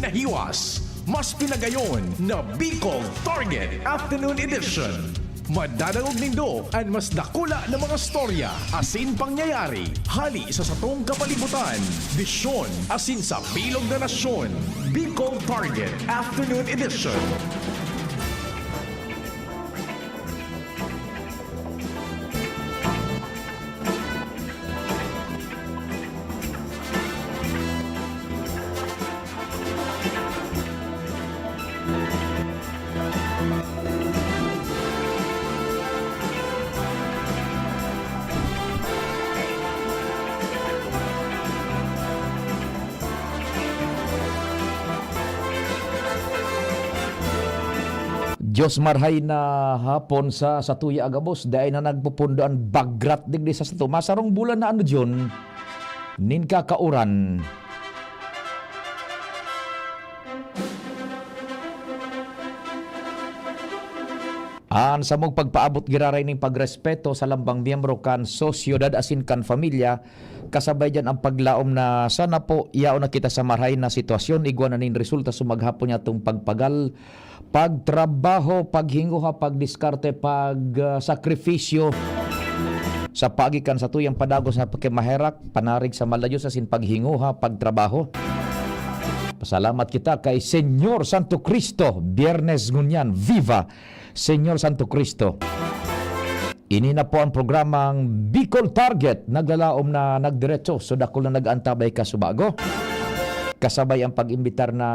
pinahiwas, mas pinagayon na Bicol Target Afternoon Edition. Madadalog nindo ang mas dakula na mga storya, asin pangyayari, hali sa satong kapalibutan, disyon, asin sa bilog na nasyon. Bicol Target Afternoon Edition. Diyos marhay na hapon sa Tuya Agabos, dahil na nagpupundo ang bagrat digdi sa sato. Masarong bulan na ano dyan, nin kakauran. An sa mong pagpaabot giraray ning pagrespeto sa lambang miyembro kan sosyedad asin kan familia, kasabay dyan ang paglaom na sana po iyaon na kita sa marhay na sitwasyon, igwa na nin resulta sumaghapon niya itong pagpagal, pagtrabaho, paghinguha, pagdiskarte, pagsakripisyo sa pagikan sa tuyang padagos na pagkimaherak, panarig sa malayo sa sin paghinguha, pagtrabaho. Pasalamat kita kay Senyor Santo Cristo. Biyernes ngunyan, Viva Senyor Santo Cristo. Ini na po ang programang Bicol Target. Naglalaom na nagdiretso, so dako na nag-antabay ka subago. Kasabay ang pag-imbitar na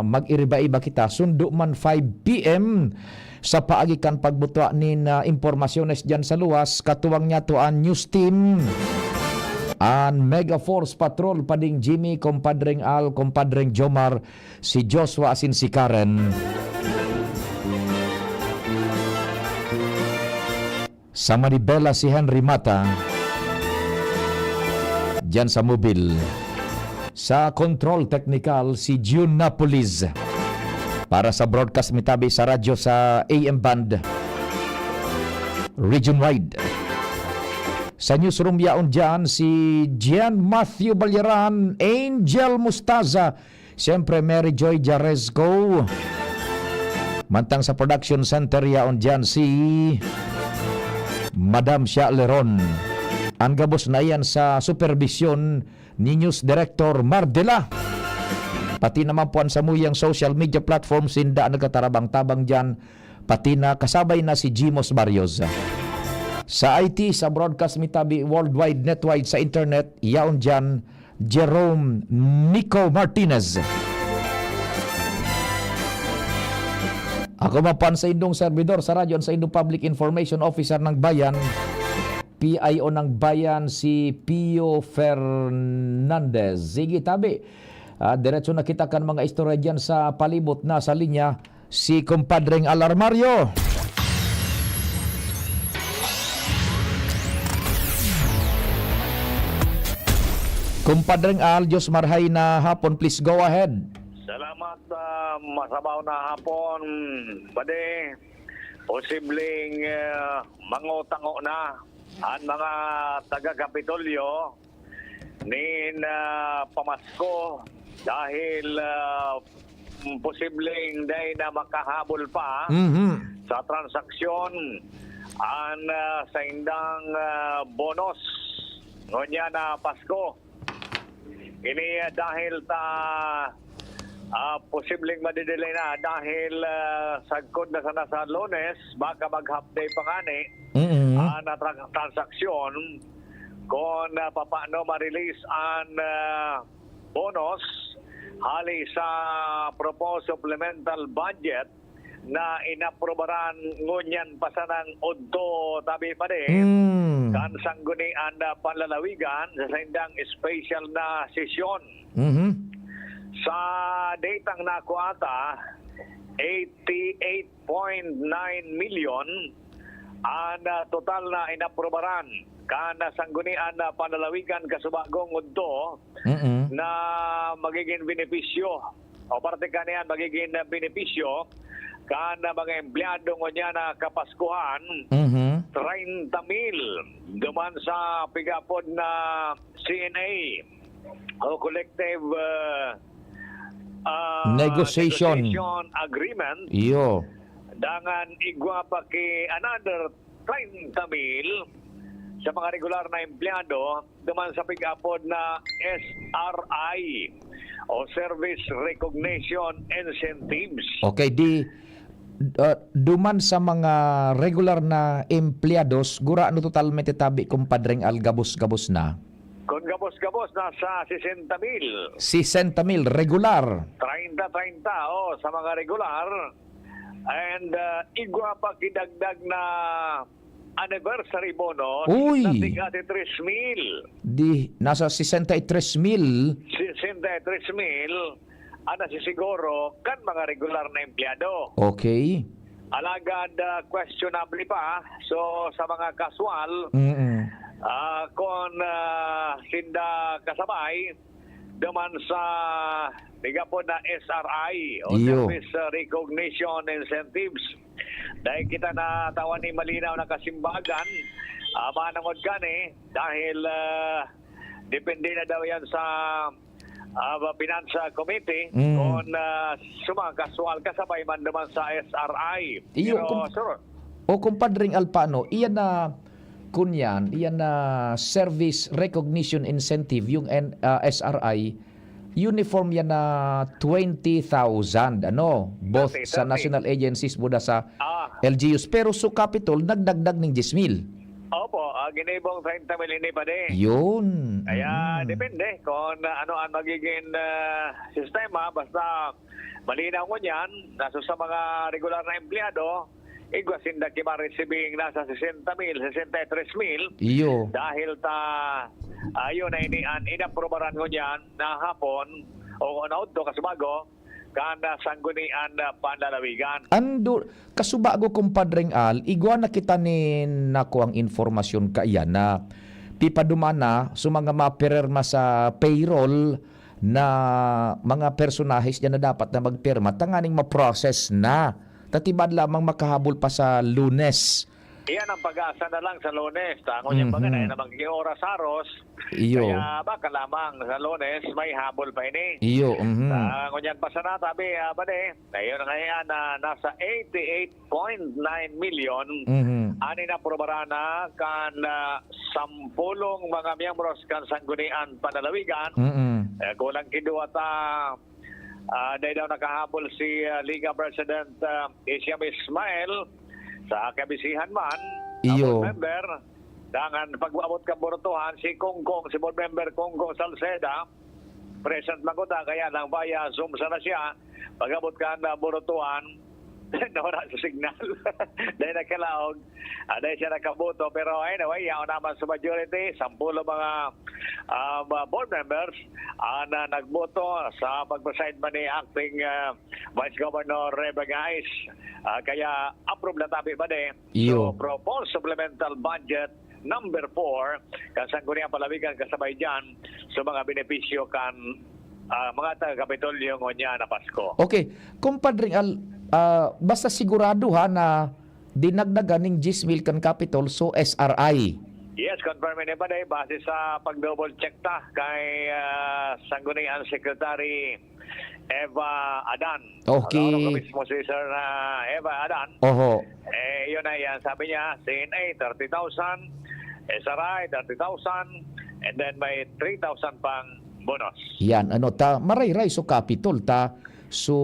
mag-iriba-iba kita, sundo man 5 p.m. sa paagikan pagbutwa ni na impormasyones dyan sa luwas, katuwang niya to ang news team. An Mega Force Patrol, pading Jimmy, kompadreng Al, kompadreng Jomar, si Joshua asin si Karen. Sa Manibela si Henry Mata, dyan sa Mobile. Sa Control Technical si June Napolis. Para sa broadcast mitabi sa radyo sa AM Band Region Wide. Sa newsroom yaon dyan si Gian Matthew Balyaran, Angel Mustaza, siyempre Mary Joy Jarezco. Mantang sa production center yaon dyan si Madam Shia Leron. Ang gabos na yan sa supervision ni News Director Mardela. Pati naman po ang samuyang social media platforms hindi nagkatarabang-tabang dyan. Pati na kasabay na si Jimos Barrios. Sa IT, sa broadcast mitabi worldwide, netwide, sa internet, yaon dyan Jerome Nico Martinez. Ako mapan sa indong servidor sa radyo sa indong Public Information Officer ng Bayan, PIO ng Bayan, si Pio Fernandez. Sige tabi, diretso na kita kan mga istorya dyan sa palibot na sa linya, si kompadreng Alarmario. Kumpadreng Al, Diyos marhay na hapon, please go ahead. Salamat, masabaw na hapon. Bade, posibleng mangutango na ang mga taga-Kapitolyo nin pamasko dahil posibleng dahil na makahabol pa sa transaksyon ang sa indang bonus ngonya na Pasko. Ini dahil posibleng madidelay na dahil sagkod na sana sa Lunes, baka mag-half day pa ngani na transaksyon kung paano ma-release ang bonus hali sa proposed supplemental budget na inaprobaran ngunyan pasanang udto tabi pa din kan sanggunian na panlalawigan sa sindang special na sesyon. Sa datang nakuata 88.9 million ang total na inaprobaran kan sanggunian na panlalawigan kasubagong udto na magiging benepisyo o parte kaniyan magiging benepisyo kan mga empleyado niya na kapaskuhan 30,000 duman sa pigapod na CNA o collective Negotiation agreement iyo. dangan igwa pa ki another 30 mil sa mga regular na empleyado duman sa pig-upod na SRI o Service Recognition Incentives. Okay, duman sa mga regular na empleados, gura ano totalmente tabi kumpadreng algabos-gabos na? Kung gabos-gabos nasa 60 mil. 60,000 regular. 30-30 sa mga regular. And igwa pa kidagdag na anniversary bonus Uy! na tigati 3 mil. Nasa 63,000. 63 mil ana sisiguro kan mga regular na empleyado. Okay. Alagad questionable pa. So sa mga casual, kung sinda kasabay duman sa biga po na SRI o Iyo. Service Recognition Incentives. Dahil kita na tawan ni malinaw na kasimbagan, manangod gani dahil depende na daw yan sa Pinansa Committee kung sumakaswal kasabay man naman sa SRI. Iyo, o kumpadring Alpano, iyan na iyan na Service Recognition Incentive, yung SRI, uniform yan na 20,000, both 30. sa national agencies buda sa LGUs. Pero sa Capitol, nagdagdag ng 10,000. Opo, ginibong 30 mil ini pa din. Yun. Kaya depende kung ano ang magiging sistema. Basta malinaw mo yan, nasa sa mga regular na empleyado, igwasin na kimaresibing nasa 60 mil, 63 mil. Iyo. Dahil ayun na inaprobaran ko niyan na hapon o naud to kasubago kana sanggunian panlalawigan. Ando kasubago kumpadreng Al, igwa na kita ni nako ang informasyon kaiyan na pipadumana sa mga mapirma sa payroll na mga personahes niya na dapat na magpirma tanganing ma-process na. Tatibad lamang makahabol pa sa Lunes. Iyan ang pag-asa na lang sa Lunes. Tango niya baga na magiging oras aros. Iyo. Kaya baka lamang sa Lunes may habol pa ini. Iyo. Tango niyan pa sa natabi, ayun ngayon na nasa 88.9 million ani na probarana kan 10 mga miyembros kan sanggunian panlalawigan. Kulang kiduwata dahil daw nakahabol si Liga President Isiam Ismail sa kabisihan man. Iyo. Board member, dangan pag-abot ka borutuhan si Kongkong, si board member Kongkong Salceda, present lang ko ta, kaya lang via Zoom sana siya, pag-abot ka na borutuhan, nawala sa signal. Dahil nakalaog, dahil siya nakaboto. Pero anyway, yaon naman sa majority, 10 mga board members na nagboto sa pag-preside man ni acting Vice Governor Rebagais. Kaya approve na tabi ba de? So, propose supplemental budget number 4 kan sangguniang palawigan kasabay dyan sa mga benepisyo kan mga taga-Kapitolyo ngonya na Pasko. Okay, kumpadring Al, basta sigurado ha na dinagdagan ng 10,000 kan Capitol so SRI. Yes, confirm ni ba day base sa pag-double check ta kay sangguniang Secretary Eva Adan. Okay. Ano mismo si Sir Eva Adan. Oho. Yun na yan. Sabi niya, CNA 30,000, SRI 30,000, and then may 3,000 pang bonus. Yan, marayray so Capitol so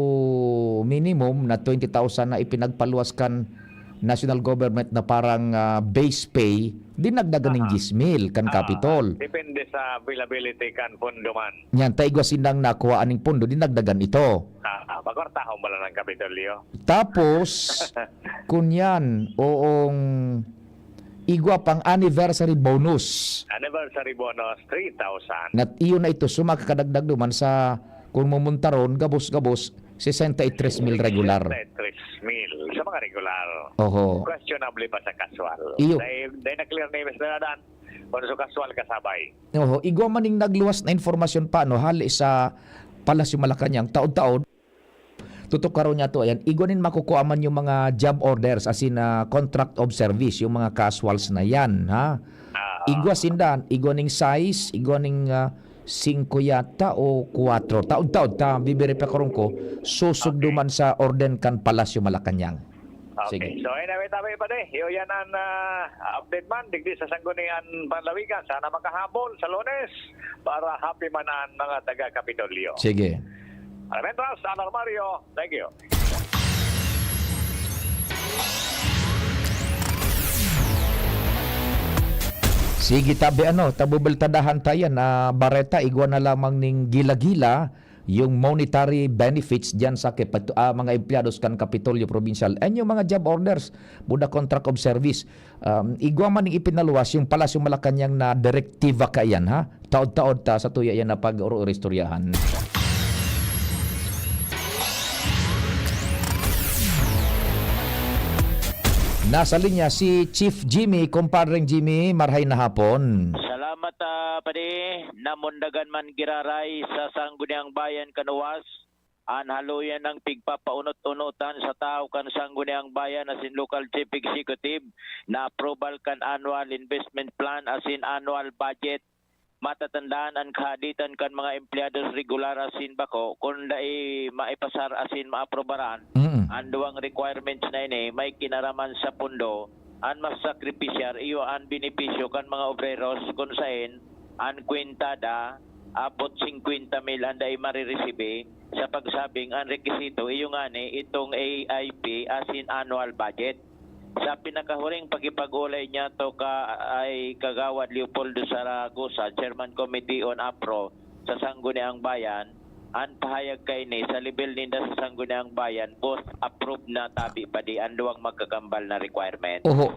minimum na 20,000 na ipinagpaluwaskan national government na parang base pay, dinagdagan ng 10,000 kan Capitol. Depende sa availability kan pondo man. Yan, taigwasin lang nakuha aning pondo, dinagdagan ito. Pagkortahong mo lang ng Kapitolyo. Tapos, kunyan, igwa pang anniversary bonus. Anniversary bonus, 3,000. Nat iyon na ito, sumakakadagdag duman sa, kung mumuntaron, gabos-gabos, 63,000 regular. 63,000 sa mga regular. Oho. Questionable pa sa casual. Iyo. Dahil na-clear na yung Dan, kung sa casual kasabay. Oho, igwa maning nagluwas na informasyon pa, hali sa Palasyo Malacanang, taon-taon, tutok karon niya to, ayan, igwanin makukuha man yung mga job orders, as in contract of service, yung mga casuals na yan, ha? Igwa sindan, igwaning size, igwaning 5 yata o 4. Taod-taod ta bibiri pa karon ko susugduman sa Orden kan Palasyo Malacañang. Okay. Sige. So anyway, tabi pa de. Iyo yan ang update man. Digdi sa Sangguniang Panlawigan. Sana makahabol sa Lunes para happy man ang mga taga-Kapitolyo. Sige. Almentras, Anar Mario. Thank you. Sige tabi tabubeltadahan tayo na bareta igwa na lamang ning gila-gila yung monetary benefits diyan sa mga empleados kan Kapitolyo Provincial and yung mga job orders buda contract of service igwa man ning ipinaluwas yung Palasyo Malacañang na direktiba kayan ha taod-taod ta sa tuya yan na pag-istoryahan. Nasa linya si Chief Jimmy, kumpadreng Jimmy, marhay na hapon. Salamat padi namundagan man giraray sa Sangguniang Bayan Kanuwas. An haluyan ng pigpapaunot-unutan sa tao kan Sangguniang Bayan as in local chief executive na approval kan annual investment plan as in annual budget. Matatandaan ang kahaditan kan mga empleados regular as in bako kung dai maipasar as in maaprobaran. Ang duwang requirements na ini may kinaraman sa pundo ang mas sakripisyar iyo ang benepisyo kan mga obreros kung saan ang kwintada abot 50 mil ang dai marireceive sa pagsabing ang rekisito iyo nga ni itong AIP as in annual budget. Sa pinakahuling pagipag-ulay niya to ay Kagawad Leopoldo Zaragoza, Chairman Committee on APRO sa Sangguniang Bayan, ang pahayag kay ni sa level ninda sa Sangguniang Bayan, both approved na tabi pa di ang duwang magkakambal na requirement. Oho.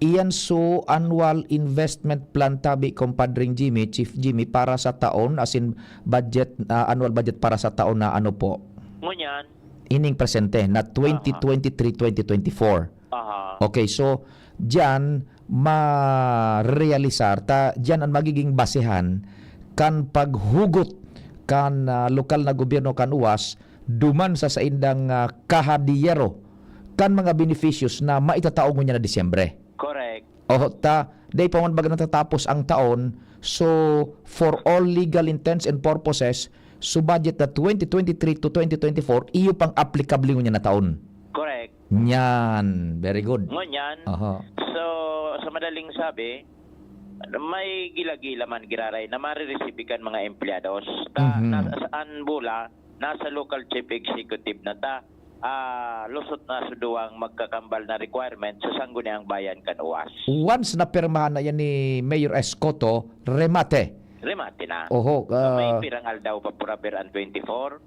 Iyan so annual investment plan tabi kumpadring Jimmy, Chief Jimmy para sa taon as in budget annual budget para sa taon na ano po. Ngunyan. Ining presente na 2023-2024. Okay, so diyan ma-realisar diyan ang magiging basehan kan paghugot kan lokal na gobyerno kan UWAS duman sa indang kahadiyero kan mga beneficios na maitataong niya na Disyembre. Correct. Day pa man baga natatapos ang taon, so for all legal intents and purposes, so budget na 2023 to 2024, iyo pang applicable niya na taon. Correct. Yan, very good. Ngunyan. So sa madaling sabi, may gila-gila man giraray na marireceive mga empleados saan bula nasa local chief executive na lusot na suduang magkakambal na requirement sa Sangguniang Bayan Kanuwas. Once na pirmahan na yan ni Mayor Escoto, remate na. So, may pirangal daw pa puraber ang 24.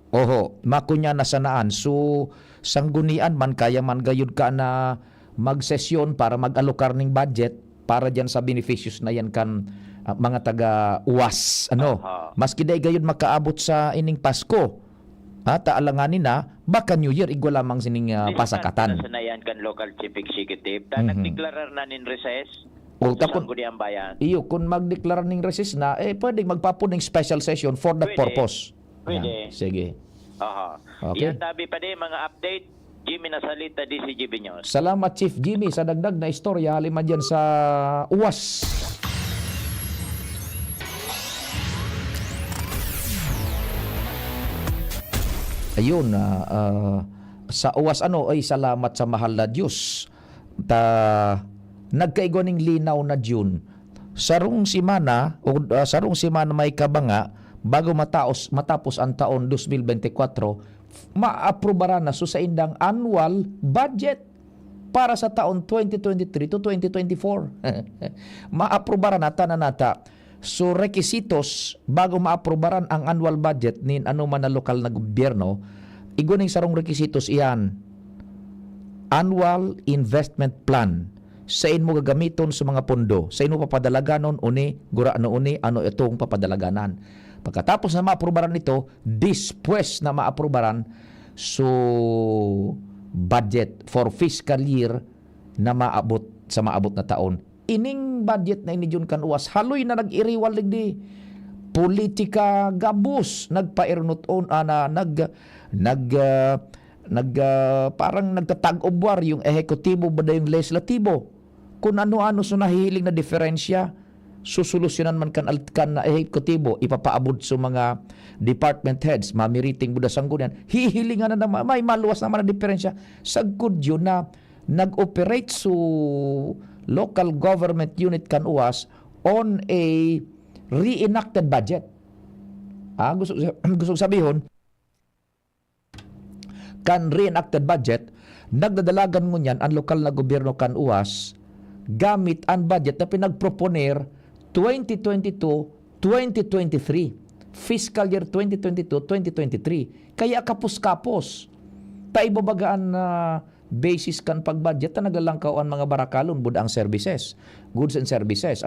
Makunya na sanaan. So, sanggunian man kaya man gayud ka na magsesyon para mag-alokar ng budget para diyan sa beneficios na yan kan mga taga-UWAS. Maski day gayud makaabot sa ining Pasko. Taalanganin na baka New Year igwa lamang sining pasakatan. Sanayan kan local chief executive nagdeklarar na nin recess. Sangguniang Bayan. Iyo kung magdeklara ning recess na pwedeng magpapun ng special session for that purpose. Pwede. Sige. Okay. Yan tabi pa din mga update. Jimmy Nasalita, DCGB News. Salamat Chief Jimmy sa dagdag na istorya halima dyan sa UWAS. Ayun, sa UWAS ay salamat sa mahal na Diyos. Nagkaigoning linaw na June. Sarong simana may kabanga bago matapos ang taon 2024, maaprobaran na sa indang annual budget para sa taon 2023 to 2024. Maaprobaran na tananata. So requisitos bago maaprobaran ang annual budget nin anuman na lokal na gobyerno, iguning sarong requisitos iyan. Annual investment plan. Sa mo gagamiton sa mga pondo, sa mo papadalaganon ano itong papadalaganan. Pagkatapos na maaprobaran nito, dispwes na maaprobaran so budget for fiscal year na maabot na taon. Ining budget na ini Jun kan UWAS haloy na nag-iriwal digdi politika gabus nagpairnoton parang nagtatag-obwar yung ehekutibo ba yung legislatibo kung ano-ano so nahihiling na diferensya susolusyonan man kan na ehekutibo ipapaabot sa mga department heads mamiriting buda sanggunian hihilingan na may maluwas naman na diferensya sagkod yun na nag-operate su local government unit kan uwas on a reenacted budget. Gusto sabihon kan reenacted budget nagdadalagan mo niyan ang lokal na gobyerno kan uwas gamit ang budget na pinagproponer 2022-2023 fiscal year 2022-2023 kaya kapos-kapos taibabagaan na basis kan pagbudget na naglalangkaw ang mga barakalon budang services goods and services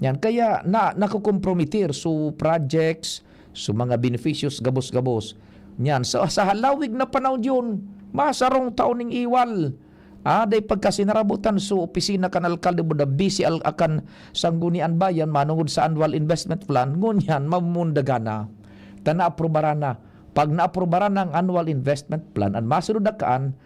yan kaya nakukompromitir su projects su mga beneficios gabos-gabos yan sa halawig na panahon yun masarong taoning iwal day pagkasinarabutan so opisina kan alkalde buda busy akan sanggunian bayan manungod sa annual investment plan ngunyan mamundagana tana aprobarana pag naaprobarana ang annual investment plan ang masunod na kaan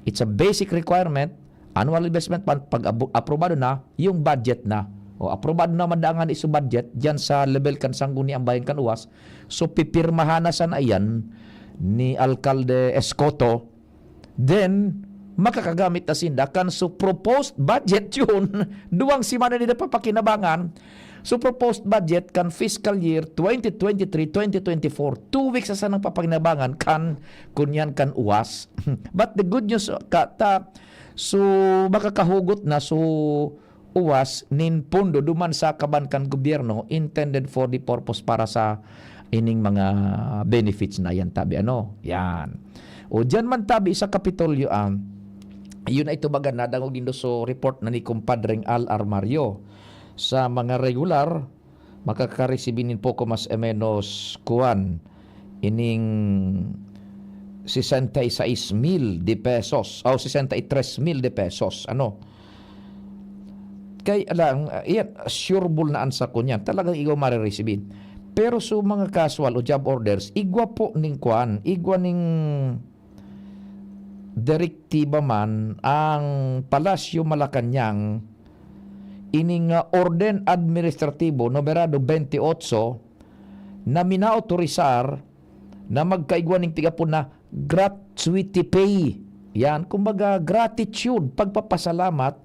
it's a basic requirement annual investment plan pag aprobado na yung budget na o aprobado na madangan isu budget diyan sa level kan sanggunian bayan kan uwas so pipirmahan na san ayan ni alkalde Escoto then makakagamit na sindakan so proposed budget yun duwang simana nila papakinabangan so proposed budget kan fiscal year 2023-2024 2 weeks sa sanang papakinabangan kan kunyan kan uwas but the good news so makakahugot na so uwas nin pondo duman sa kaban kan gobyerno intended for the purpose para sa ining mga benefits na yan tabi yan o dyan man tabi sa Kapitolyo yun ay tubagan na dangog indo so report na ni kumpadreng Al Armario sa mga regular makakaresibinin poco mas menos kuan ining 66,000 de pesos o 63,000 de pesos kay alang yan sureball na ansa ko niyan talagang igaw mariresibin pero so mga casual o job orders igwa po ning kuan igwa ning direktiba man ang Palasyo Malacañang ining orden administratibo numerado 28 na minaautorisar na magkaigwa ning tigapon na gratuity pay yan kumbaga gratitude pagpapasalamat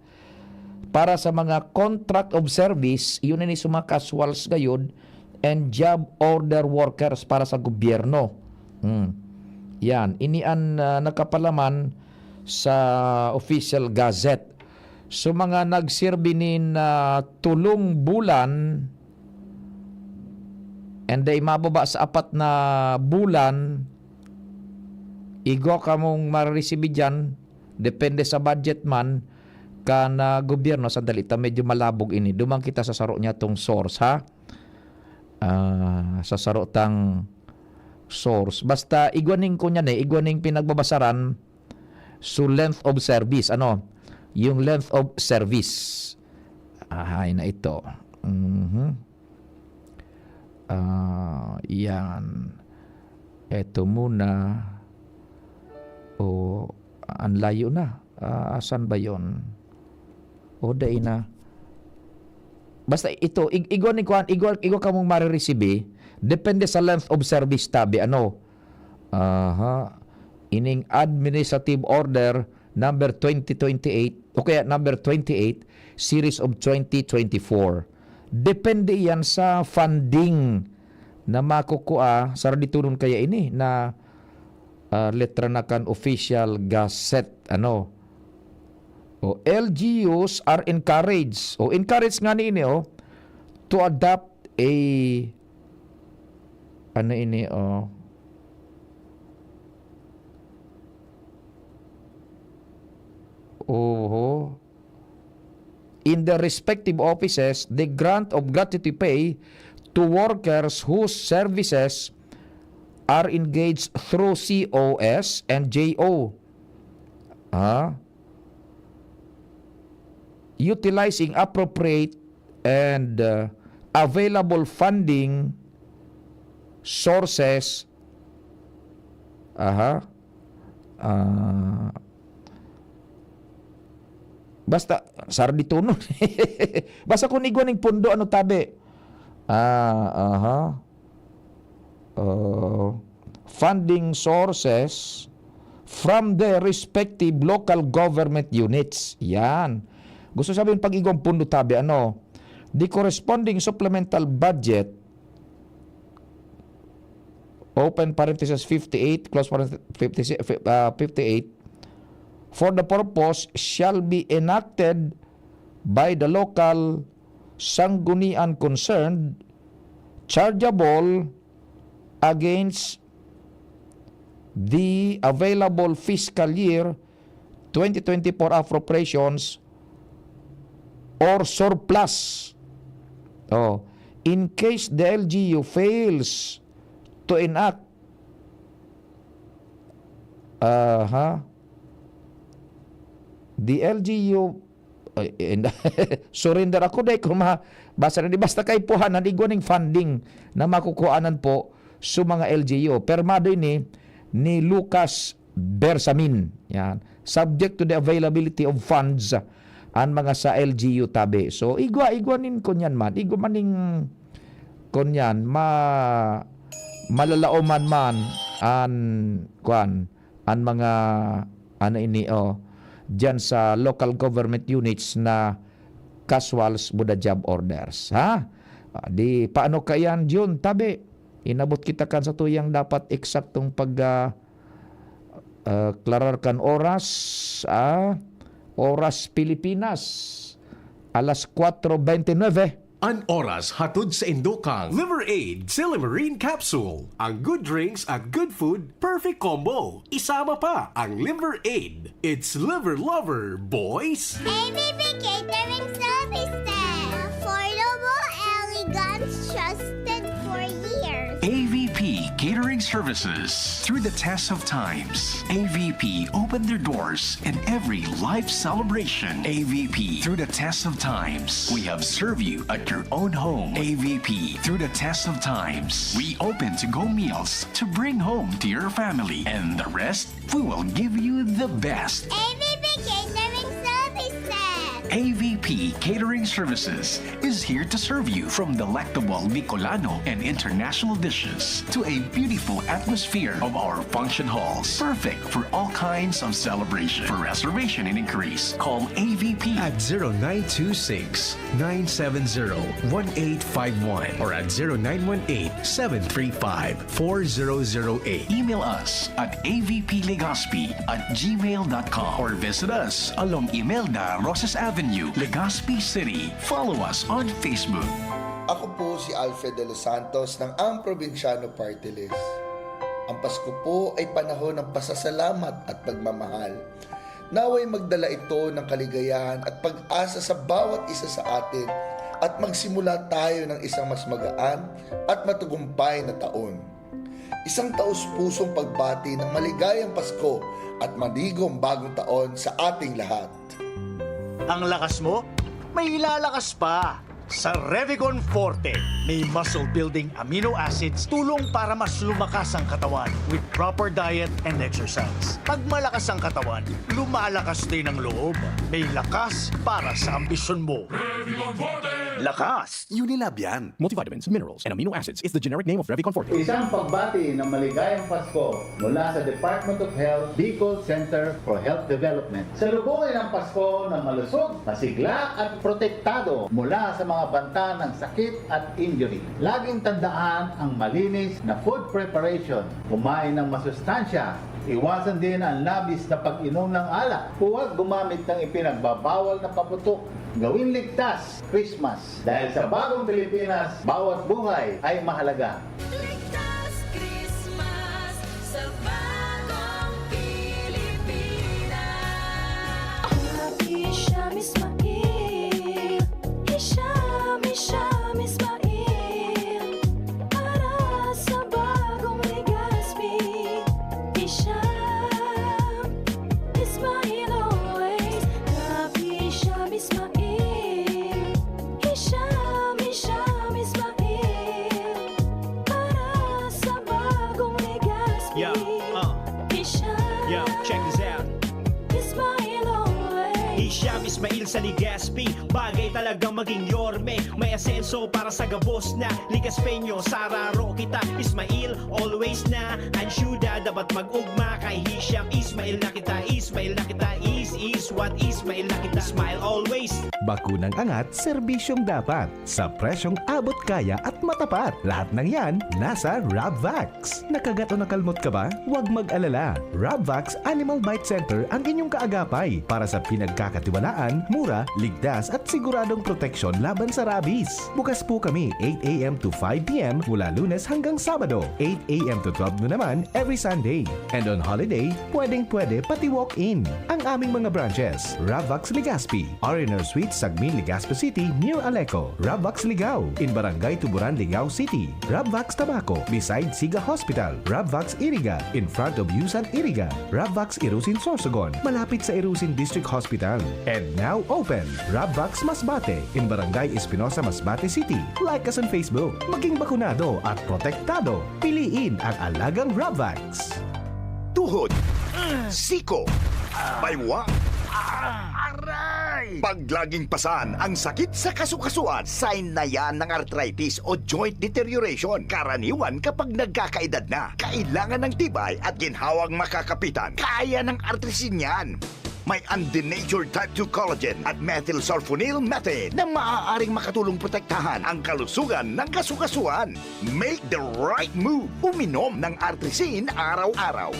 para sa mga contract of service yun ni mga casuals gayud and job order workers para sa gobyerno yan, inian nakapalaman sa official gazette. So mga nagsirbi tulong bulan and ay mababa sa 4 na bulan igo ka mong marireceive dyan depende sa budget man ka na gobyerno sandali ta medyo malabog ini dumang kita sa saro niya tong source ha sa saro tang source. Basta igwaning ko niyan igwaning pinagbabasaran so length of service. Yung length of service. Ay na ito. Yan. Ito muna. Ang layo na. Asan ba yon? Day na. Basta ito, igwaning ko, igwa ka mong marireceive depende sa length of service tabi ining administrative order number 2028 o kaya number 28 series of 2024 depende yan sa funding na makukuha sa raditunon kaya ini na letra na kan official gazette LGUs are encouraged nga ni to adopt a in the respective offices the grant of gratuity pay to workers whose services are engaged through COS and JO utilizing appropriate and available funding sources Basta, sardituno. Basta kung igwan ng pundo, ano tabi? Funding sources from the respective local government units. Yan. Gusto sabihin pag igong pundo tabi, ano? The corresponding supplemental budget, open parenthesis 58, close parenthesis 58, for the purpose shall be enacted by the local sanggunian concerned, chargeable against the available fiscal year 2024 appropriations or surplus. In case the LGU fails to enact the LGU surrender ako day kung basta na di basta kay puhan na igwaning funding na makukuhanan po sa mga LGU. Permado ini ni Lucas Bersamin. Yan. Subject to the availability of funds ang mga sa LGU tabi. So igwanin ko niyan man. Igwa maning kunyan malalaoman man an mga ano ini diyan sa local government units na casuals buda job orders. Di paano kayan June tabi? Inabot kita kan sa tuyang dapat eksaktong klararkan oras oras Pilipinas alas 4:29. An oras hatod sa Indokang Liver Aid Silimarine Capsule. Ang good drinks at good food, perfect combo. Isama pa ang Liver Aid. It's liver lover, boys! ABB Catering Services. Affordable, elegant, trusted for years. AVP Catering Services. Through the test of times, AVP opened their doors in every life celebration. AVP through the test of times. We have served you at your own home. AVP through the test of times. We open to-go meals to bring home to your family. And the rest, we will give you the best. ABB Catering Services. AVP Catering Services is here to serve you from delectable Bicolano and international dishes to a beautiful atmosphere of our function halls. Perfect for all kinds of celebration. For reservation and increase, call AVP At 0926-970-1851 or at 0918-735-4008. Email us at avplegazpi@gmail.com or visit us along Imelda Rosas Avenue, Legazpi City. Follow us on Facebook. Ako po si Alfred de los Santos ng Ang Probinsyano Party List. Ang Pasko po ay panahon ng pasasalamat at pagmamahal. Naway magdala ito ng kaligayahan at pag-asa sa bawat isa sa atin at magsimula tayo ng isang mas magaan at matagumpay na taon. Isang taus-pusong pagbati ng maligayang Pasko at madigong bagong taon sa ating lahat. Ang lakas mo, may ilalakas pa. Sa Revicon Forte, may muscle-building amino acids tulong para mas lumakas ang katawan with proper diet and exercise. Pag malakas ang katawan, lumalakas din ang loob. May lakas para sa ambisyon mo. Revicon Forte! Lakas! Unilab yan. Multivitamins, minerals, and amino acids is the generic name of Revicon Forte. Isang pagbati ng maligayang Pasko mula sa Department of Health, Bicol Center for Health Development. Salubungin ang Pasko na malusog, masigla at protektado mula sa mga banta ng sakit at injury. Laging tandaan ang malinis na food preparation. Kumain ng masustansya. Iwasan din ang labis na pag-inom ng alak. Huwag gumamit ng ipinagbabawal na paputok. Gawin ligtas Christmas. Dahil sa bagong Pilipinas, bawat buhay ay mahalaga. Ligtas Christmas sa bagong Pilipinas. Happy Sham Ismail, Hisham Ismail, para sa bagong Legazpi. Hisham Ismail always. Happy Sham Ismail, Hisham Ismail, para sa bagong Legazpi. Hisham check this out. Ismail always. Hisham Ismail sa Ligaspi, bagay talagang maging yorme. May asenso para sa gabos na Ligas Peño, Sararo kita Ismail, always na ansyuda, dapat mag-ugma kay Hisham Ismail na kita, Ismail na kita, is what Ismail na kita, smile always. Bakunang angat, serbisyong dapat. Sa presyong abot kaya at matapat. Lahat ng yan, nasa Rabvax. Nakagat o nakalmot ka ba? Huwag mag-alala. Rabvax Animal Bite Center ang inyong kaagapay para sa pinagkakatiwalaan, mura, ligtas at siguradong proteksyon laban sa rabies. Bukas po kami 8 a.m. to 5 p.m. mula Lunes hanggang Sabado, 8 a.m. to 12 noon naman every Sunday. And on holiday, pwedeng-pwede pati walk-in. Ang aming mga branches, Rabvax Legazpi, R&R Suite, Sagmin, Legazpi City, near Aleco. Rabvax Ligao, in Barangay Tuburan, Ligao City. Rabvax Tabaco, beside Siga Hospital. Rabvax Iriga, in front of Yusan Iriga. Rabvax Irusin Sorsogon, malapit sa Irusin District Hospital. And now open, Rabvax Masbate, in Barangay Espinosa, Masbate City. Like us on Facebook. Maging bakunado at protektado. Piliin ang alagang Rabvax. Tuhod, siko, baywa, aray! Pag laging pasan ang sakit sa kasukasuan, sign na yan ng arthritis o joint deterioration. Karaniwan kapag nagkakaedad na, kailangan ng tibay at ginhawang makakapitan. Kaya ng arthritis yan. May undenatured type 2 collagen at methylsulfonyl methane na maaaring makatulong protektahan ang kalusugan ng kasukasuan. Make the right move. Uminom ng Artrisin araw-araw.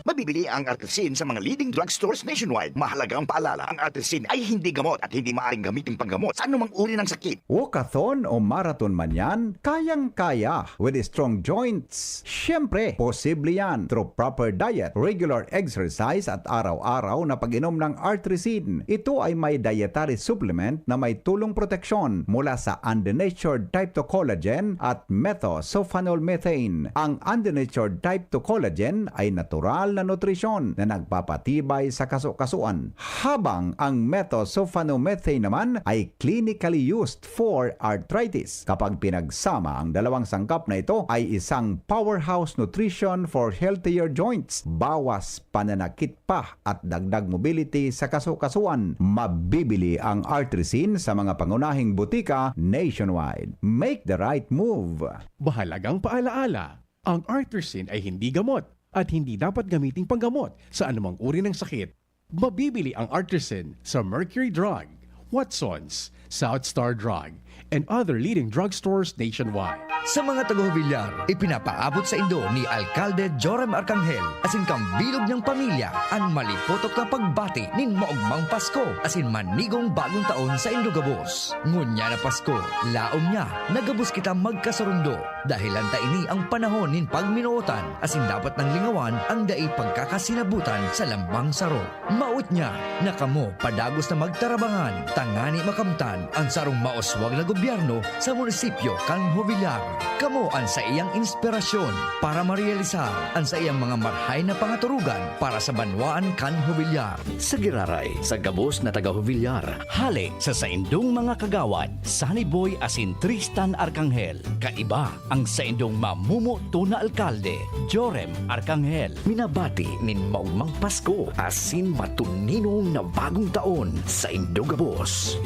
Mabibili ang Artrisin sa mga leading drugstores nationwide. Mahalagang paalala, ang Artrisin ay hindi gamot at hindi maaaring gamitin panggamot sa anumang uri ng sakit. Walkathon o marathon man yan, kayang-kaya with strong joints. Siyempre, posible yan through proper diet, regular exercise at araw-araw na pag-inom ng Artrisin. Ito ay may dietary supplement na may tulong proteksyon mula sa undenatured type 2 collagen at methylsulfonylmethane. Ang undenatured type 2 collagen ay natural na nutrisyon na nagpapatibay sa kasukasuan, habang ang methylsulfonylmethane naman ay clinically used for arthritis. Kapag pinagsama ang dalawang sangkap na ito ay isang powerhouse nutrition for healthier joints, bawas pananakit pa at dagdag mobility sa kasukasuan. Mabibili ang Artrisin sa mga pangunahing butika nationwide. Make the right move. Mahalagang paalaala, ang Artrisin ay hindi gamot at hindi dapat gamiting panggamot sa anumang uri ng sakit. Mabibili ang Artrisin sa Mercury Drug, Watsons, South Star Drug, and other leading drugstores nationwide. Sa mga taga-Hubilyar, ipinapaabot sa Indo ni Alcalde Joram Arcangel asin kambilog niyang pamilya ang malipotok na pagbati nin maugmang Pasko asin manigong bagong taon sa Indogabos. Ngunya na Pasko, laom niya, nagabos kita magkasarundo dahil lanta ini ang panahon nin pagminuotan asin dapat nang lingawan ang dai pagkakasinabutan sa lambang saro. Maut niya na kamo padagos na magtarabangan, tangani makamtan ang sarong maoswag na gobyerno sa munisipyo kan Hubilyar. Kamo ang sa iyang inspirasyon para marealisar ang sa iyang mga marhay na pangaturugan para sa banwaan kan Hubilyar. Sa Giraray, sa gabos na taga Hubilyar, hali sa saindong mga kagawad, Sunny Boy asin Tristan Arcangel. Kaiba ang saindong mamumuto na alkalde, Jorem Arcangel. Minabati nin maugmang Pasko asin matuninong na bagong taon sa Indogabos.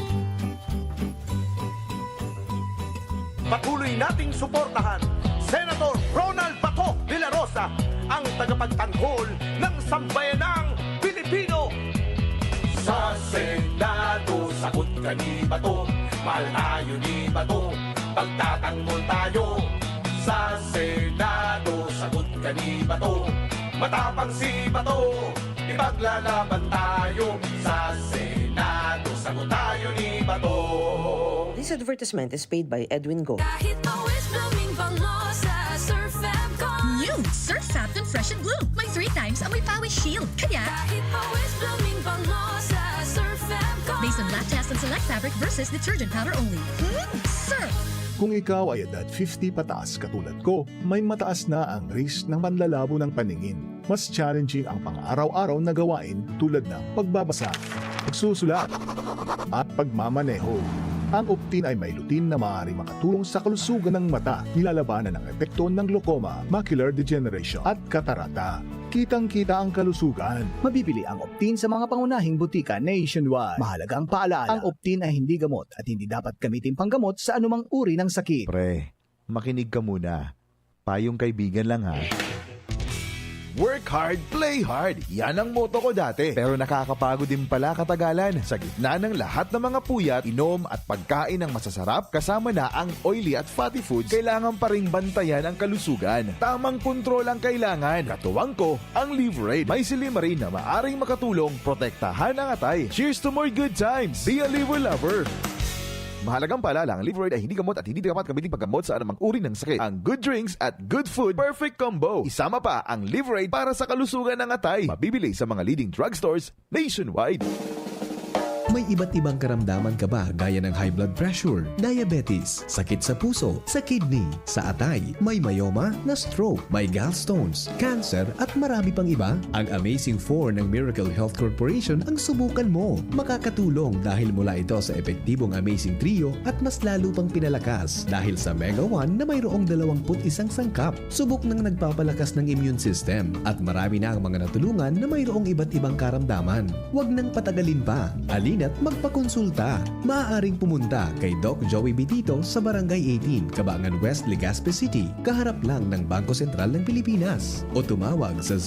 Patuloy nating suportahan Senator Ronald Bato de la Rosa, ang tagapagtanggol ng sambayanang Pilipino. Sa Senado, sagot ka ni Bato, mahal tayo ni Bato, pagtatanggol tayo. Sa Senado, sagot ka ni Bato, matapang si Bato, ipaglalaban tayo. Sa Senado, sagot tayo ni Bato. This advertisement is paid by Edwin Go. New Surf Fapton Fresh and Bloom. May 3 times amoy pawis shield. Kaya based on lactase and select fabric versus detergent powder only. Surf! Kung ikaw ay edad 50 pataas katulad ko, may mataas na ang risk ng panlalabo ng paningin. Mas challenging ang pang-araw-araw na gawain tulad ng pagbabasa, pagsusulat, at pagmamaneho. Ang Optin ay may lutin na maaaring makatulong sa kalusugan ng mata, nilalabanan ng epekto ng glaucoma, macular degeneration at katarata. kitang-kita ang kalusugan. Mabibili ang Optin sa mga pangunahing butika nationwide. Mahalagang paalala, ang Optin ay hindi gamot at hindi dapat gamitin panggamot sa anumang uri ng sakit. Pre, makinig ka muna. Payong kaibigan lang ha. Work hard, play hard. Yan ang motto ko dati. Pero nakakapagod din pala katagalan. Sa gitna ng lahat ng mga puyat, inom at pagkain ng masasarap, kasama na ang oily at fatty foods, kailangan pa ring bantayan ang kalusugan. Tamang kontrol ang kailangan. Katuwang ko, ang Liverade. May Silimarin na maaring makatulong protektahan ang atay. Cheers to more good times. Be a liver lover. Mahalagang paalala, ang Liverade ay hindi gamot at hindi dapat gamitin paggamot sa anumang uri ng sakit. Ang good drinks at good food, perfect combo. Isama pa ang Liverade para sa kalusugan ng atay. Mabibili sa mga leading drugstores nationwide. May iba't ibang karamdaman ka ba gaya ng high blood pressure, diabetes, sakit sa puso, sa kidney, sa atay, may myoma na stroke, may gallstones, cancer at marami pang iba? Ang Amazing 4 ng Miracle Health Corporation ang subukan mo. Makakatulong dahil mula ito sa epektibong Amazing Trio at mas lalo pang pinalakas dahil sa Mega 1 na mayroong 21 sangkap. Subok ng nagpapalakas ng immune system at marami na ang mga natulungan na mayroong iba't ibang karamdaman. Huwag nang patagalin pa. At magpakonsulta. Maaaring pumunta kay Doc Joey Bitito sa Barangay 18, Cabangan West, Legazpi City, kaharap lang ng Bangko Sentral ng Pilipinas. O tumawag sa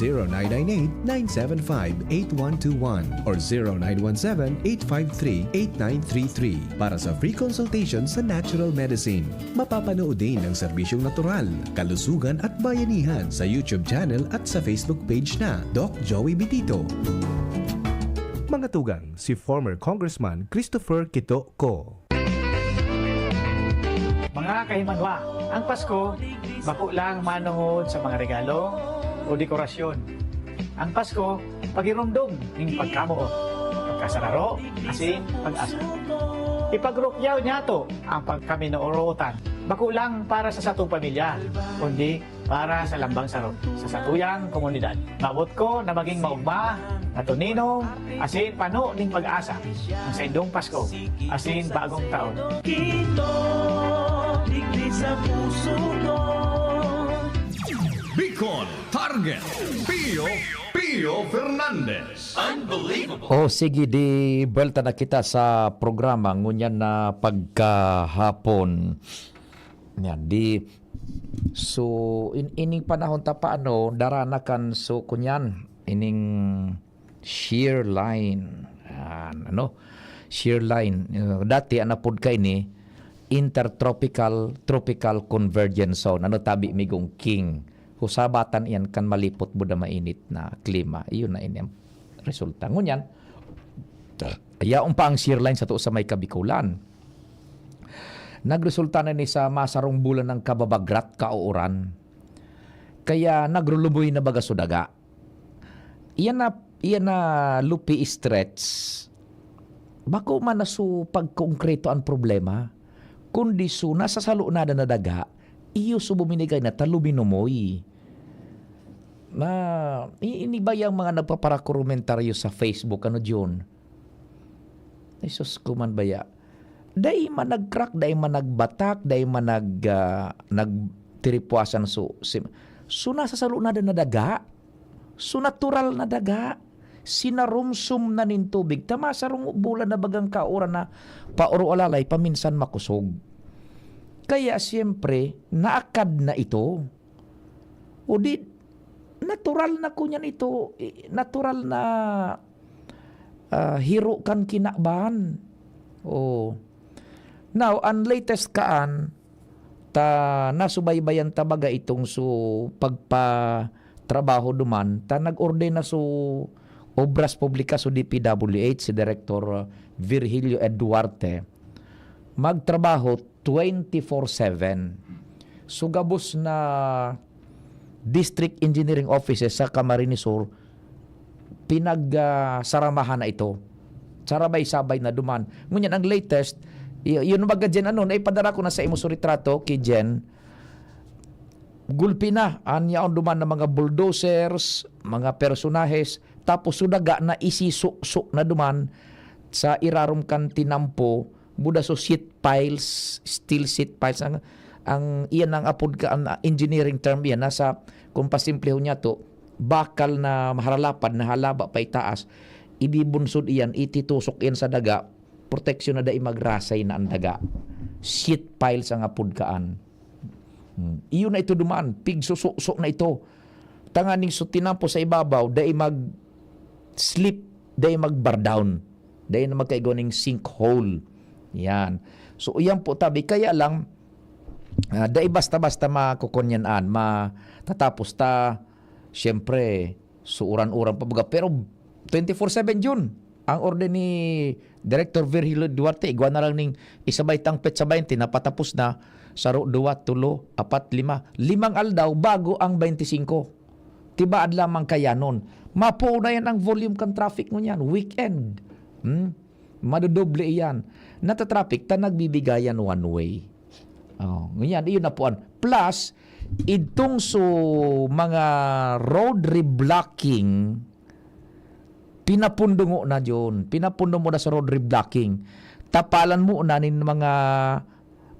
0998-975-8121 or 0917-853-8933 para sa free consultation sa natural medicine. Mapapanood din ang serbisyong natural, kalusugan at bayanihan sa YouTube channel at sa Facebook page na Doc Joey Bitito. Mga tugang, si former Congressman Christopher Quito Co. Mga kahimanwa, ang Pasko, bako lang manungod sa mga regalo o dekorasyon. Ang Pasko, pagirumdum ng pagkamuo, pagkasararo, asin pag-asa. Ipagrukyaw niya to ang pagkaminoorutan. Bako lang para sa satong pamilya, kundi para sa lambang sarot, sa satuyang komunidad. Mabot ko na maging maugma, natuninong, asin pano ning pag-asa ang sa indong Pasko, asin bagong taon. Kito, digdi sa puso ko. Bicol Target Pio Fernandez. Unbelievable. Oh, sige, di belta na kita sa programa ngunyan na pagkahapon. Yan, so ining panahon ta paano daranakan so kunyan ining shear line. Shear line. Dati anapod ka ini intertropical tropical convergence zone. Tabi migong king. Husabatan yan kan malipot buda mainit na klima. Iyon na ini ang resulta. Ngunyan, yaong pa ang shear line sa tuo sa may Kabikulan. Nagresulta na ni sa masarong bulan ng kababagrat kauuran. Kaya nagruluboy na baga sudaga. Iyan na lupi stretch. Bako man na su pagkonkreto ang problema. Kundi su nasa salo na daga, iyo su buminigay na talubinumoy. Na ini ba yung mga nagpaparakomentaryo sa Facebook John? Jesus ko man baya. Day man nag-crack, day man nagbatak, day man nagtiripuasan so nasa salo na daga. So natural na daga. Sinarumsum na nin tubig. Tama sarong bulan na bagang kauran na pauro alalay paminsan makusog. Kaya siyempre naakad na ito. O di natural na kunyan ito. Natural na hiro kan kinakbahan. Oh. Now, ang latest kaan, nasubaybayan tabaga itong pagpa-trabaho duman, nag-order na Obras Publika DPWH, si Director Virgilio Eduarte, magtrabaho 24/7. Gabos na District Engineering Offices sa Camarines Sur, pinagsaramahan na ito. Sarabay-sabay na duman. Ngunyan, ang latest, yun baga Jen, ipadara ko na sa imo retrato kay Jen. Gulpi na, anya on duman na mga bulldozers, mga personahes, tapos sudaga na isisuk-suk na duman sa irarum kan tinampo, buda so sheet piles, steel sheet piles. Ang iyan ang apod ka, ang engineering term yan, nasa, kung pasimple niya to, bakal na maharalapad na halaba pa itaas, ibibunsod iyan, ititusok iyan sa daga, proteksyon na dai magrasay na ang daga. Shit piles ang apudkaan. Iyo na ito dumaan, pigsusok na ito. Tanganing so tinampo sa ibabaw, dai mag-slip, dai mag-bar down, dai na magkaigoning sinkhole. Yan. So iyan po tabi, kaya lang, dai basta-basta makukunyanan, matatapos ta, siyempre, suuran-uran pa baga. Pero 24/7 yun. Ang orde ni Director Virgilio Duarte, igwa na lang ning isabay tang petsa 20, napatapos na sa 2, 3, 4, 5. 5 aldaw bago ang 25. Tibaad lamang kaya nun. Mapuo na yan ang volume kan traffic mo yan. Weekend. Madodoble yan. Natatraffic, ta nagbibigayan one way. Ngayon, iyon na po. Plus, itong mga road reblocking, pinapundungo na yun. Pinapundungo mo na sa road reblocking. Tapalan mo na nin mga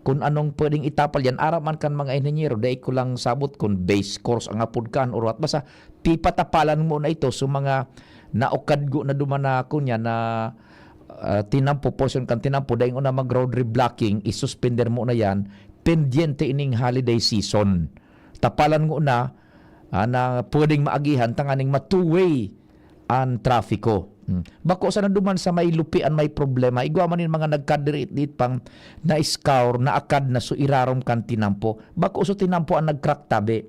kung anong pwedeng itapal yan. Araman kan mga engineer, dahil ko lang sabot kung base course ang apod kan or what. Basta, pipatapalan mo na ito sa mga naukadgo na dumana ko niya na tinampo, portion kan tinampo, dahil na mag-road reblocking, isuspender mo na yan, pendiente ining holiday season. Tapalan mo na na pwedeng maagihan, tanganing ma-two-way ang trafiko. Bako sa naduman sa may lupian may problema, igwa man yung mga nagkadirit pang na-scour, na-akad na so irarom kan tinampo. Bako so tinampo ang nag-crack tabi.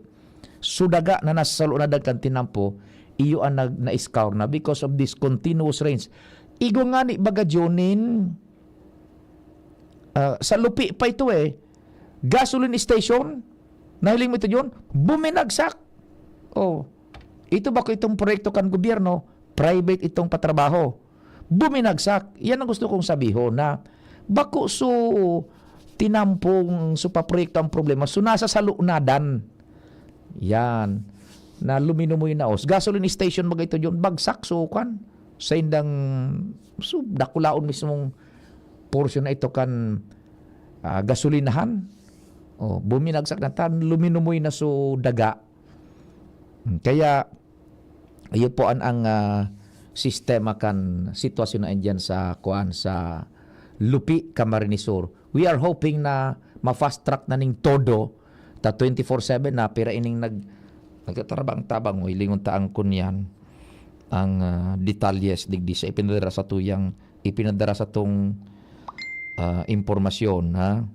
Sudaga na nasa salo na kan tinampo, iyo ang na-scour na because of this continuous rains. Igo nga ni Bagadyonin, sa lupi pa ito gasoline station, nahiling mo ito yun, buminagsak. Ito ba ko itong proyekto kan gobyerno, private itong patrabaho, buminagsak. Yan ang gusto kong sabihin na bako so tinampong so paproyekto ang problema, so nasa salunadan. Yan, na luminumoy na gasoline station mga ito yun, bagsak so kan, sa indang so dakulaon mismong portion na ito kan gasolinahan. Buminagsak na tan, luminumoy na so daga. Kaya ayun po ang sistema kan sitwasyon na andyan sa sa Lupi, Camarines Sur. We are hoping na ma-fast track na ning todo ta 24/7 na pira ining nagtatabang-tabang ilingon ta ang kunyan ang detalyes digdi sa ipinadara sa tong impormasyon ha.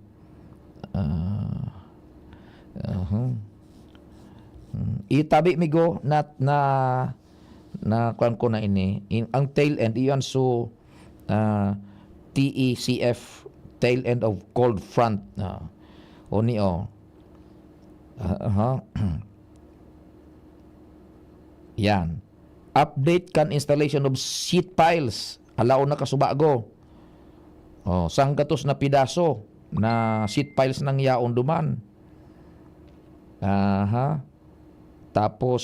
Itabi migo na kuan ko na ini ang tail end iyan so TECF, tail end of cold front yan, update kan installation of sheet piles alaw na kasubago sanggatos na pidaso na sheet piles ng yaon duman. Tapos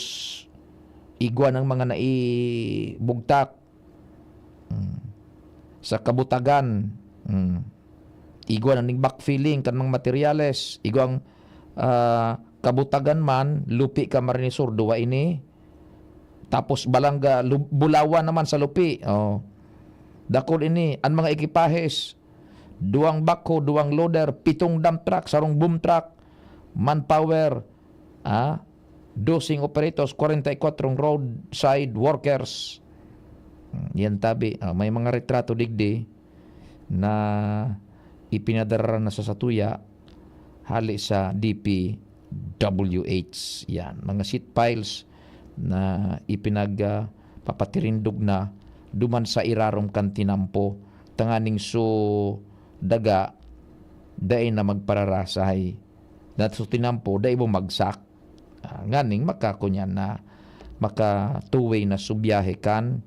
igwa ng mga naibugtak sa kabutagan. Igwa ng backfilling kan mga materyales. Igwang kabutagan man, Lupi, Camarines Sur, duwa ini. Tapos balangga, Bulawan naman sa Lupi. Dakol ini, ang mga ekipahes, 2 backhoe, 2 loader, 7 dump truck, sarong boom truck, manpower, 12 operators, 44 roadside workers. Yan tabi. May mga retrato digdi na ipinadara na sa Satuya hali sa DPWH. Yan. Mga sheet piles na papatirindag na duman sa irarom kan tinampo tanganing so daga daay na magpararasay dat so tinampo daay bumagsak nganing makakunyan na maka two-way na subiyahe kan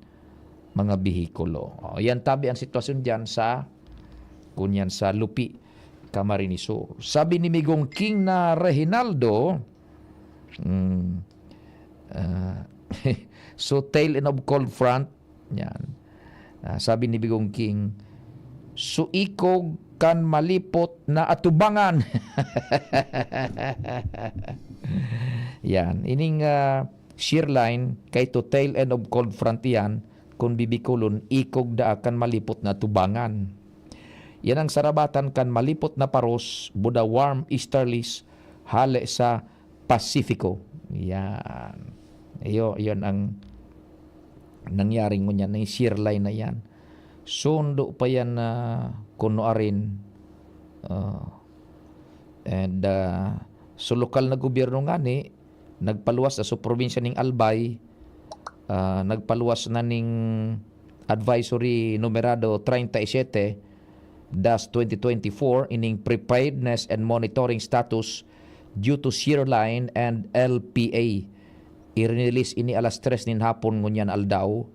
mga bihikulo. Yan tabi ang sitwasyon diyan sa kunyan sa Lupi, Camarines Sur. Sabi ni Migong King na Reginaldo, so tail end of cold front, yan. Sabi ni Migong King, suikog kan malipot na atubangan. Yan, ining shear line kay to tail end of cold front yan kung bibikulon ikog da kan malipot na tubangan. Yan ang sarabatan kan malipot na paros buda warm easterlies hale sa Pasifiko. Yan. Yan ang nangyari ngunyan na shear line na yan. Sundo pa yan na kuno arin so lokal na gobyerno nga ni nagpaluwas sa probinsya ning Albay, nagpaluwas na ning advisory numerado 37-2024 ining preparedness and monitoring status due to shear line and LPA. I-release ini alas 3 nin hapon ngunyan aldaw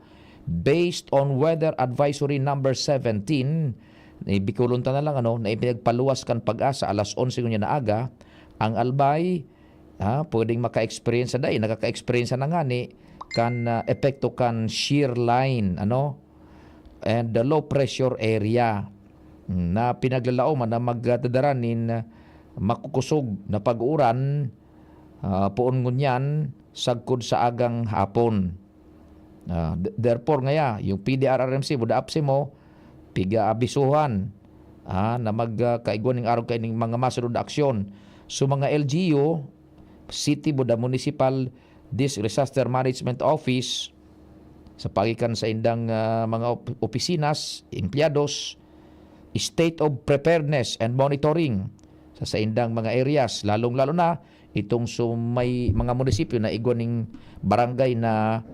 based on weather advisory number 17. Bikulon ta na lang na ipinagpaluwas kan Pag-asa alas 11 ngunyan na aga ang Albay pwedeng maka-experience na nakaka-experience na nga ni kan epekto kan shear line and the low pressure area na pinaglalauman na magdadaranin makukusog na pag-uran puon ngunyan sagkod sa agang hapon. Therefore ngaya yung PDRRMC buda apsi mo piga abisuhan na magkaiguan ng araw kay ning mga masunod na aksyon. So mga LGU, City Buda Municipal Disaster Management Office sa pagikan sa indang mga opisines, empleados, state of preparedness and monitoring sa indang mga areas, lalong-lalo na itong may mga munisipyo na igwaning barangay na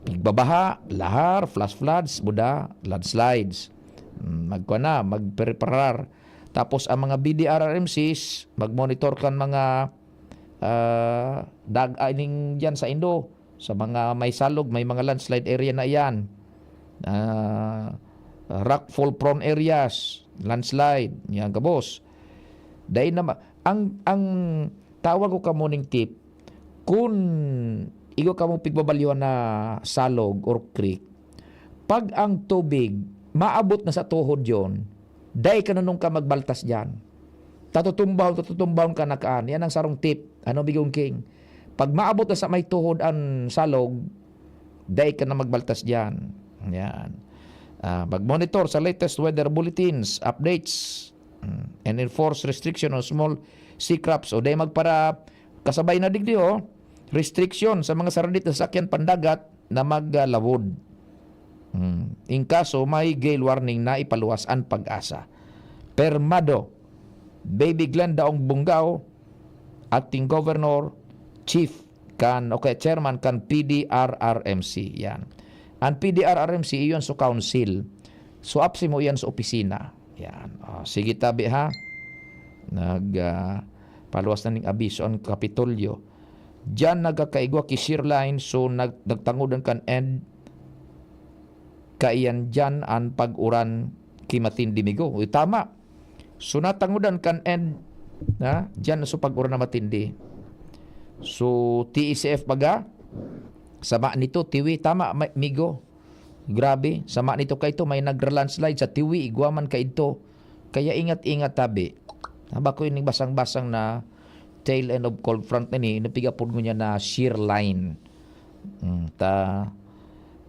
igbabaha, lahar, flash floods, buda, landslides. Magpreparar. Tapos ang mga BDRRMCs, magmonitor kan mga dag-aning dyan sa Indo. Sa mga may salog, may mga landslide area na yan. Rockfall prone areas, landslide, yan kabos. Dahil naman, ang tawag ko ka morning tip, kung igo ka mong pigbabalyuan na salog or creek, pag ang tubig maabot na sa tuhod yon, dahil ka nung ka magbaltas dyan. Tatutumbaw ka na kaan. Yan ang sarong tip. Bigong king? Pag maabot na sa may tuhod ang salog, dahil ka na magbaltas dyan. Yan. Mag-monitor sa latest weather bulletins, updates, and enforce restriction on small sea crabs. O dahil magpara kasabay na digdi restriction sa mga saradit na sakyan pandagat na maglavod. In kaso may gale warning na ipaluwas ang Pag-asa. Permado, Baby Glenn Daong Bungaw, Acting Governor, Chairman kan PDRRMC. Yan. Ang PDRRMC iyon sa council. So apsi mo yan sa opisina. Yan. Sige tabi ha. Paluwas na ning abiso ang Kapitolyo. Diyan nagkakaigwa ki shear line so nagtangudan kan end kaiyan dyan ang pag-uran kimatindi migo. Tama. So natangudan kan end dyan so pag-uran na matindi. So TECF baga sama nito Tiwi. Tama migo. Grabe. Sama nito kay ito may nag-landslide sa Tiwi. Iguaman kay ito. Kaya ingat-ingat tabi. Haba ko yung basang-basang na tail end of cold front na ni napigapod mo niya na shear line.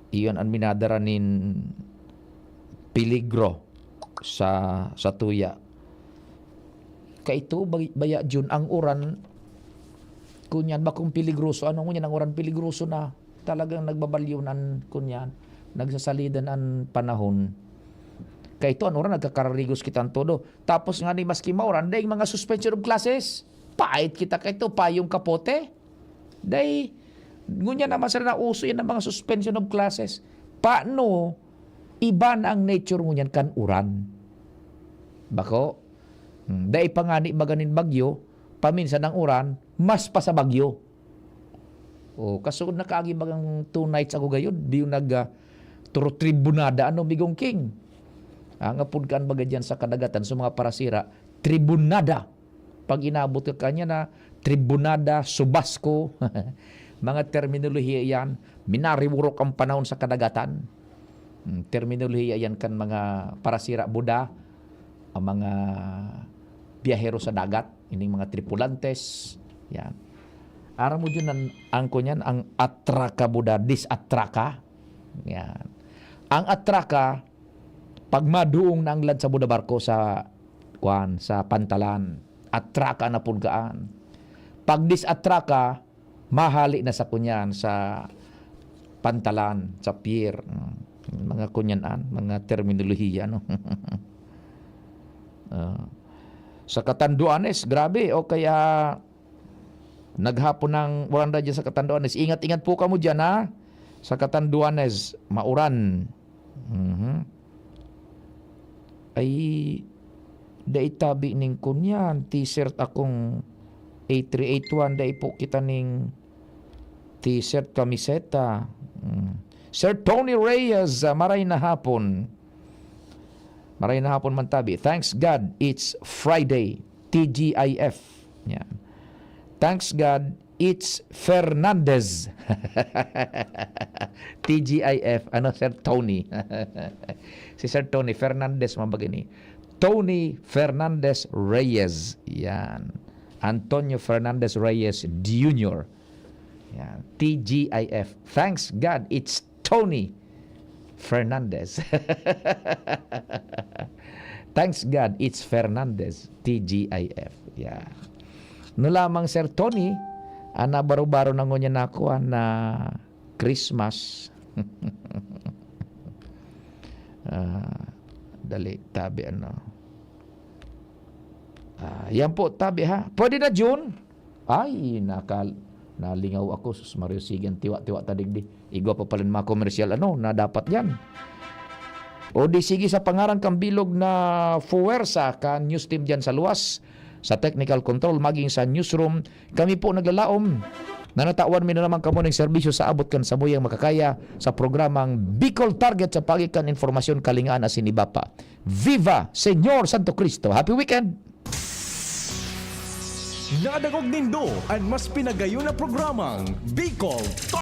Iyon ang minadaranin peligro sa tuya. Kaito baya Jun ang uran kunyan bakong peligroso. Ano ngunyan ang uran peligroso na talagang nagbabalyunan kunyan nagsasalidan ang panahon. Kaito ang uran nagkakararigos kitang todo. Tapos nga ni maski mauran dahil mga suspension of classes pait kita kaito payong kapote. Dahil ngunyan naman sila na uso yan ng mga suspension of classes. Paano iba na ang nature ngunyan kan uran? Bako? Dahil pangani baganin bagyo, paminsan ng uran, mas pa sa bagyo. Kasunod na kaagi bagang 2 nights ako gayon, di yung tribunada, bigong king? Ang apudkaan baga dyan sa kadagatan, sa mga parasira, tribunada. Pag inabot ka kanya na, tribunada, subasco, mga terminolohiya yan, minariwurok ang panahon sa kadagatan. Terminolohiya yan kan mga parasira Buda, ang mga biyahero sa dagat, ining mga tripulantes, yan. Aram mo dyan ang kunyan, ang atraka buda, disatraka. Yan. Ang atraka, pag maduong na ang lad sa buda barko sa pantalan, atraka na pulgaan. Pag disatraka, mahali na sa kunyan, sa pantalan, sa pier. Mga kunyanan, mga terminolohiya, no? Sa Catanduanes, grabe, o kaya naghapon ng waranda dyan sa Catanduanes. Ingat-ingat po kamo dyan, ha? Sa Catanduanes, mauran. Ay, daitabi ning kunyan, t-shirt akong A381, dai po kita ning t-shirt, kamiseta. Sir Tony Reyes, maray na hapon. Maray na hapon man tabi. Thanks God, it's Friday. TGIF. Yan. Thanks God, it's Fernandez. TGIF. Ano, Sir Tony? Si Sir Tony Fernandez, mabagini. Tony Fernandez Reyes. Yan. Antonio Fernandez Reyes Jr. Yan. TGIF. Thanks God, it's Tony Fernandez. Thanks God, it's Fernandez. TGIF. Yeah. No lamang Sir Tony, ana baro-baro na ngunya nako na Christmas. Dali, tabi ano. Yan po, tabi ha. Pwede na June? Ay, nalingaw ako. Sus Mario Sigan, tiwa-tiwa tadigdi. Igwa pa pala mga komersyal, na dapat yan. O di sige sa pangaran kang bilog na fuwersa ka news team dyan sa luwas, sa technical control, maging sa newsroom, kami po naglalaom. Nanatawan mi na naman kamo ng serbisyo sa abot kan sa muyang makakaya sa programang Bicol Target sa pagikan informasyon kalingaan na sinibapa. Viva Señor Santo Cristo! Happy weekend! Nadagog nindo ang mas pinagayon na programang Bicol